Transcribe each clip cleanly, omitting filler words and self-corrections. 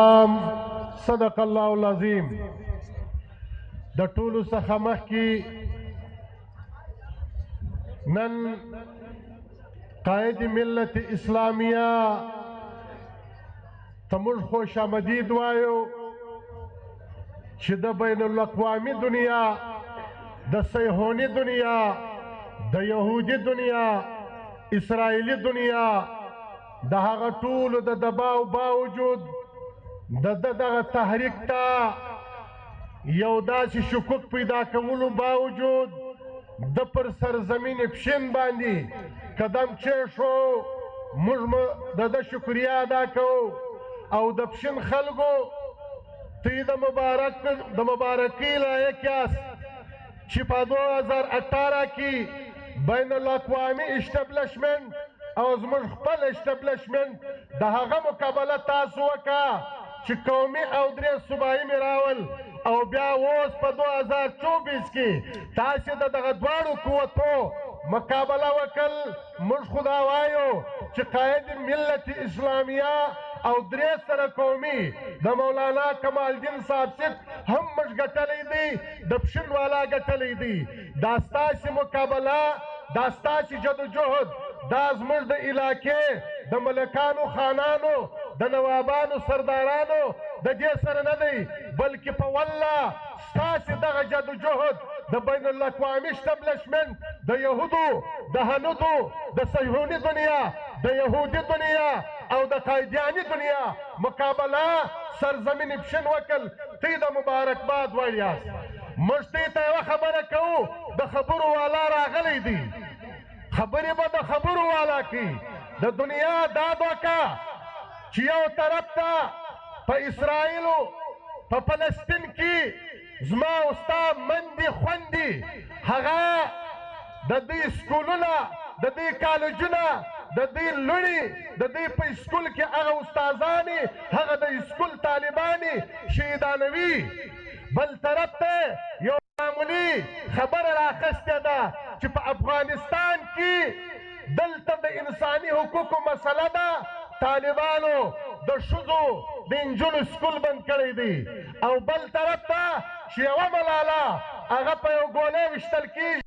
صدق الله العظیم. د ټولو څخه مخکې نن قائد ملت اسلامیه ته موږ خوش آمدید وایو چې د بین الاقوامي دنیا، د صهیوني دنیا، د یهودي دنیا، اسرائیلي دنیا د هغه ټولو د دباو باوجود د دغه تحریک ته یو داسې شکوک پیدا کولو باوجود د پر سرزمین پشین باندې قدم کېښو. موږ د شکریه ادا کوو او د پشین خلکو ته د مبارکۍ لایق یاست چې په 2018 کې بین الاقوامي اسټبلشمنټ او زموږ خپل اسټبلشمنټ د هغه مقابله تاسو وکړه چې قومي او درې صوبایي مې راول او بیا اوس په 2024 کې تاسې د دغه دواړو قوتو مقابله وکړل. موږ خو دا وایو چې قائد ملت اسلامیه او درې سره قومي د مولانا کمال الدین صاحب صاحب هم موږ ګټلی دی، د پشین والا ګټلی دی. دا ستاسې مقابله، دا ستاسې جدوجهد، دا زموږ د علاقې د ملکانو خانانو د نوابانو سردارانو د دې سره نه دی، بلکې په والله ستاسې دغه جدوجهد د بین الاقوامي اسټبلشمنټ د یهودو، د هنودو، د صهیوني دنیا، د یهودي دنیا او د قایدیاني دنیا مقابله سرزمین پشین وکړ. ته د مبارکباد وړ یاست. موږ ته یوه خبره کوو، د خبرو والا راغلی دی، خبرې به د خبرو والا کوي. د دنیا دا دوکه چې یو طرف ته په اسرائیلو په فلسطین کې زما او ستا مندې خوندې، هغه د دوی سکولونه، د دوی کالجونه، د دوی لوڼې، د دوی په سکول کې هغه استادانې، هغه د سکول طالبانې شهیدانوي. بل طرف ته یو معمولي خبره راخستې ده چې په افغانستان کې دلته د انساني حقوقو مسله ده، طالبانو د ښځو د نجونو سکول بند کړی دی. او بل طرف ته چې یوه ملاله هغه په یو ګولۍ ویشتل کېږي.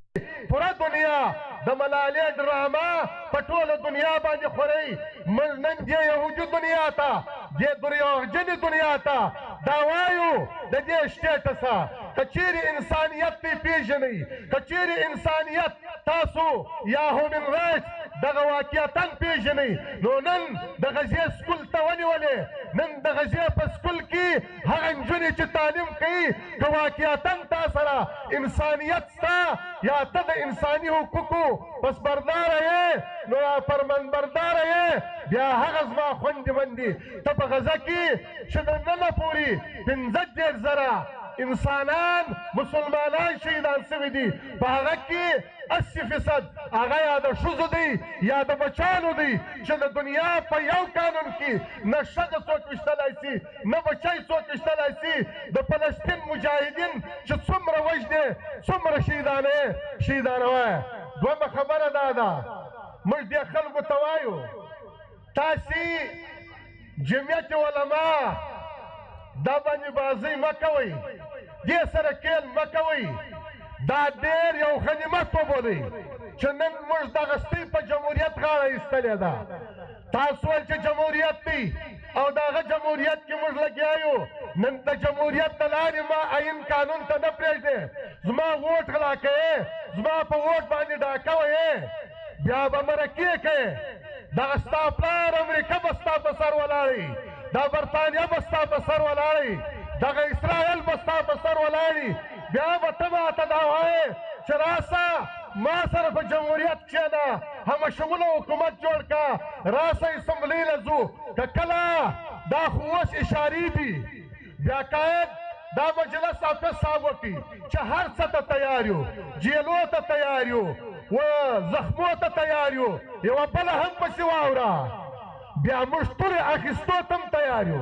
پوره دنیا د ملالې ډرامه په ټوله دنیا باندې خورئ. موږ نن دې یهودي دنیا ته، دې دروغجنې دنیا ته دا وایو د دې سټیټسه که چیرې انسانیت دې پېژنئ، که چیرې انسانیت تاسو یا هومن رایټس دغه واقعیتاً پېژنئ، نو نن د غزې سکول ته ونیولې، نن د غزې په سکول کې هغه نجونې چې تعلیم کوي که واقعیتاً تا سره انسانیت شته یا ته د انساني حقوقو پسبرداره یې، نو فرمانبرداره یې، بیا هغه زما خوندې وندې ته په غزه کې چې د ننه پورې 15,000 انسانان مسلمانان شهیدان شوي دي، په هغه کې 80% هغه یا د ښځو دی یا د بچیانو دی چې د دنیا په یو قانون کې نه ښځه څوک ویشتلی شي نه بچی څوک ویشتلی شي. د فلسطین مجاهدین چې څومره وژنې، څومره شهیدانوی. دویمه خبره دا ده، موږ دې خلکو ته وایو تاسې جمعیت علما دا باندې بازۍ مه کوئ، دې سره کیل مه کوئ. دا ډېر یو غنیمت وبولئ چې نن موږ د غستۍ په جمهوریت غاړه ایستلې ده. تاسو ویل چې جمهوریت دی او د هغه جمهوریت کې موږ لګیا یو. نن د جمهوریت د لارې ما آئین قانون ته نه پرېږدې، زما ووټ غلا کوې، زما په ووټ باندې ډاکه ویې، بیا به مرکې کوې. دغه ستا پلار امریکا به ستا په سر ولاړئ، دا برطانیه به ستا په سر ولاړئ، دغه اسرائیل به ستا په سر ولاړئ. بیا به ته ماته دا وایې چې راسه ما سره په جمهوریت کښېنه، همه شموله حکومت جوړ کړه، راسه اسمبلۍ له ځو. که کله دا خو اوس اشارې دي، بیا قاید دا مجلس حافظ صاحب وکړي چې هر څه ته تیار یو، جیلو ته تیار یو، و زخمو ته تیار یو. یوه بله هم پسې واوره، بیا موږ تورې اخیستو ته هم تیار یو،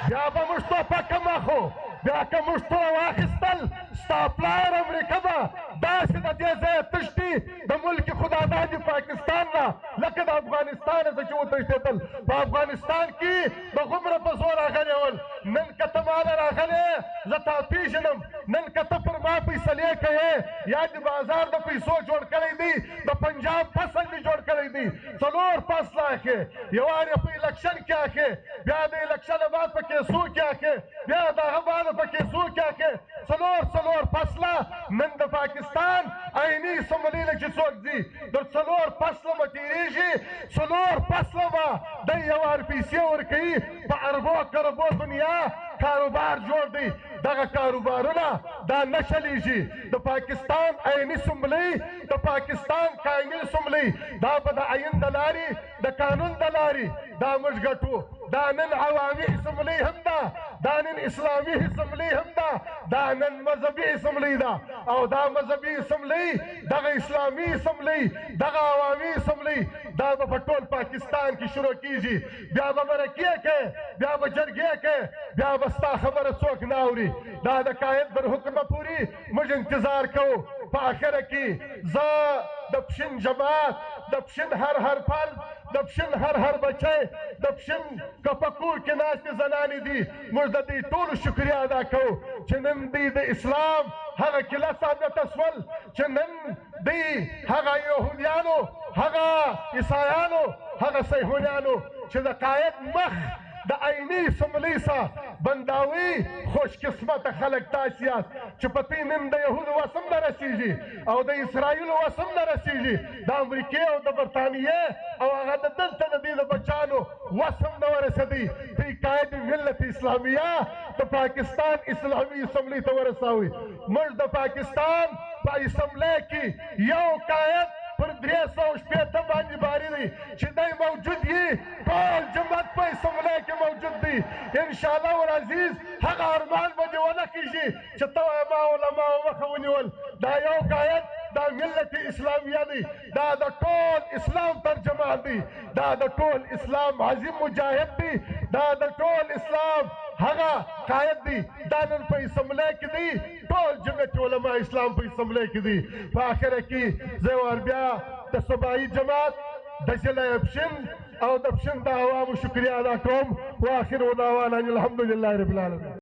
بیا به موږ ټوپک هم اخو، بیا که موږ توره واخیستل ستا پلار امریکه به داسې د دې ځایه تښتي د ملک خداداد پاکستان نه لکه د افغانستان څخه چې وتښتېدل په افغانستان کې د غومره په زور راغلي ول نن که ته ماله راغلی زه تا پېژنم نن که ته پر ما فیصلې کوې یا د بازار د پیسو جوړ کړی دی د پنجاب فصل دې جوړ کړی دی 4 فصله اخې یو وار یې په الیکشن کې اخې بیا د الیکشن بعد په کیسو کې اخې بیا د هغه بعد په کیسو کې اخې 4 فصله نن د پاکستان عیني اسمبلۍ له چې څوک ځي د 4 فصله به تېرېږي 4 فصله به دی یو وار پیسې ورکوي په اربو کربو دنیا کاروبار جوړ دی دغه کاروبارونه دا نه چلیږي د پاکستان عیني اسمبلۍ د پاکستان قانوني اسمبلۍ دا به د عین د لارې د قانون د لارې دا موږ ګټو دا نن عوامي اسمبلۍ هم ده دا نن اسلامي اسمبلۍ هم ده دا نن مذهبي اسمبلۍ ده او دا مذهبي اسمبلۍ دغه اسلامي اسمبلۍ دغه عوامي اسمبلۍ دا به په ټول پاکستان کې شروع کیږي بیا به مرکې کوي بیا به جرګې کوي بیا به ستا خبره څوک نه اوري دا د قائد پر حکمه پورې موږ انتظار کوو په آخره کې زه د پښین جماعت د پښین هر فرد د پښین هر بچی د پښین که په کور کې ناستې زنانې دي موږ د دې ټولو شکریه ادا کوو چې نن دوی د اسلام هغه کله ثابته سول چې نن دوی هغه یهودیانو هغه عیسایانو هغه صهیونیانو چې د قائد مخ د عیني اسمبلۍ څخه بنداوي خوش قسمته خلک تاسې یاست چې په دوی نن د یهودو وس هم نه رسېږي او د اسرائیلو وس هم نه رسېږي د امریکې او د برطانیې او هغه د دلته د دې د بچانو وس هم نه ورسېدی دوی قائد ملت اسلامیه د پاکستان اسلامي اسمبلۍ ته ورساوي موږ د پاکستان په اسمبلۍ کې یو قائد پر 380 باندې باری دی چې دی موجود یي ټول جماعت په اسمبلۍ کې موجود دی انشاءالله العزیز هغه ارمان به دې ونه کېږي چې ته وایې ما علماو مخه ونیول دا یو قائد دا ملت اسلامیه دی دا د ټول اسلام ترجمان دی دا د ټول اسلام عظیم مجاهد دی دا د ټول اسلام هغه قائد دی دا نن په اسمبلۍ کې دی ټول جمعیت علما اسلام په اسمبلۍ کې دی په آخره کې زه ور بیا د صوبایي جماعت د ضلع پښین او د پښین د عوامو شکریه ادا کوم واخر دعوانا الحمدلله رب العالمین